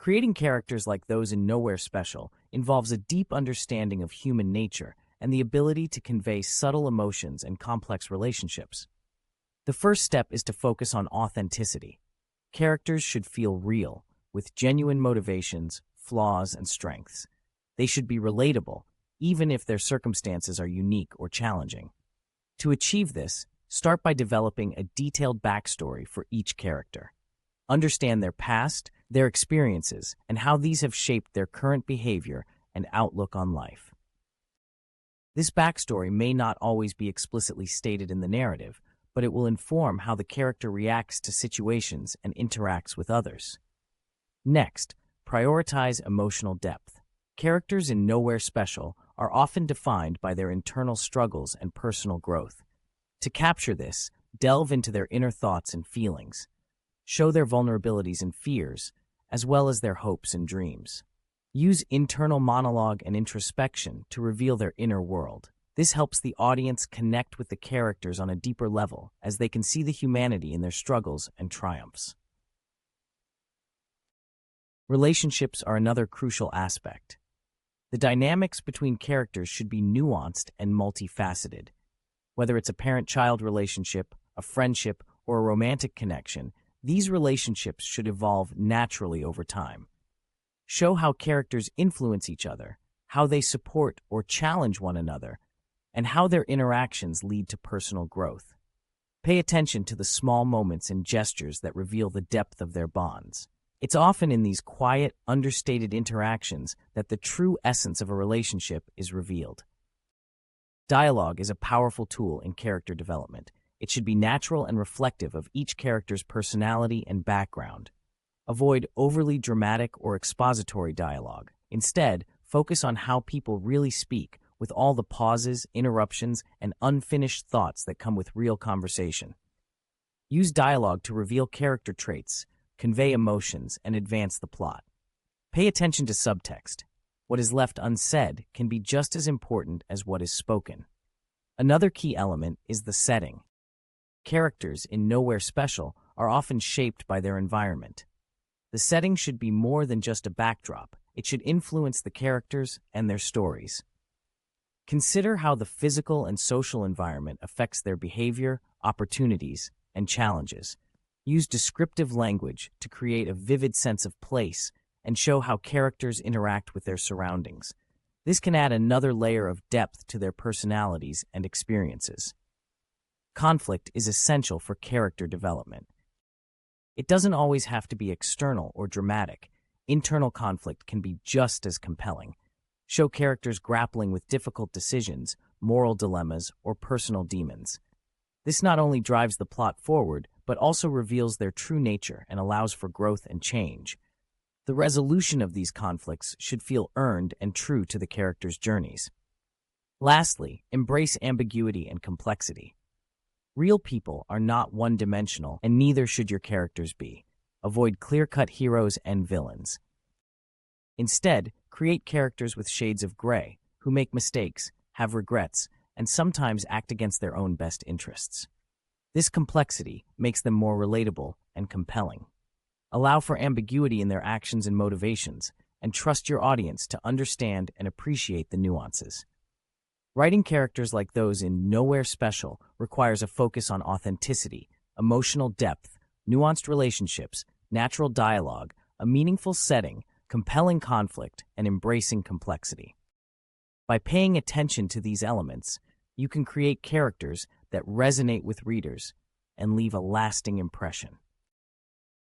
Creating characters like those in Nowhere Special involves a deep understanding of human nature and the ability to convey subtle emotions and complex relationships. The first step is to focus on authenticity. Characters should feel real, with genuine motivations, flaws, and strengths. They should be relatable, even if their circumstances are unique or challenging. To achieve this, start by developing a detailed backstory for each character. Understand their past, their experiences, and how these have shaped their current behavior and outlook on life. This backstory may not always be explicitly stated in the narrative, but it will inform how the character reacts to situations and interacts with others. Next, prioritize emotional depth. Characters in Nowhere Special are often defined by their internal struggles and personal growth. To capture this, delve into their inner thoughts and feelings. Show their vulnerabilities and fears, as well as their hopes and dreams. Use internal monologue and introspection to reveal their inner world. This helps the audience connect with the characters on a deeper level, as they can see the humanity in their struggles and triumphs. Relationships are another crucial aspect. The dynamics between characters should be nuanced and multifaceted. Whether it's a parent-child relationship, a friendship, or a romantic connection, these relationships should evolve naturally over time. Show how characters influence each other, how they support or challenge one another, and how their interactions lead to personal growth. Pay attention to the small moments and gestures that reveal the depth of their bonds. It's often in these quiet, understated interactions that the true essence of a relationship is revealed. Dialogue is a powerful tool in character development. It should be natural and reflective of each character's personality and background. Avoid overly dramatic or expository dialogue. Instead, focus on how people really speak, with all the pauses, interruptions, and unfinished thoughts that come with real conversation. Use dialogue to reveal character traits, convey emotions, and advance the plot. Pay attention to subtext. What is left unsaid can be just as important as what is spoken. Another key element is the setting. Characters in Nowhere Special are often shaped by their environment. The setting should be more than just a backdrop. It should influence the characters and their stories. Consider how the physical and social environment affects their behavior, opportunities, and challenges. Use descriptive language to create a vivid sense of place and show how characters interact with their surroundings. This can add another layer of depth to their personalities and experiences. Conflict is essential for character development. It doesn't always have to be external or dramatic. Internal conflict can be just as compelling. Show characters grappling with difficult decisions, moral dilemmas, or personal demons. This not only drives the plot forward, but also reveals their true nature and allows for growth and change. The resolution of these conflicts should feel earned and true to the characters' journeys. Lastly, embrace ambiguity and complexity. Real people are not one-dimensional, and neither should your characters be. Avoid clear-cut heroes and villains. Instead, create characters with shades of gray, who make mistakes, have regrets, and sometimes act against their own best interests. This complexity makes them more relatable and compelling. Allow for ambiguity in their actions and motivations, and trust your audience to understand and appreciate the nuances. Writing characters like those in Nowhere Special requires a focus on authenticity, emotional depth, nuanced relationships, natural dialogue, a meaningful setting, compelling conflict, and embracing complexity. By paying attention to these elements, you can create characters that resonate with readers and leave a lasting impression.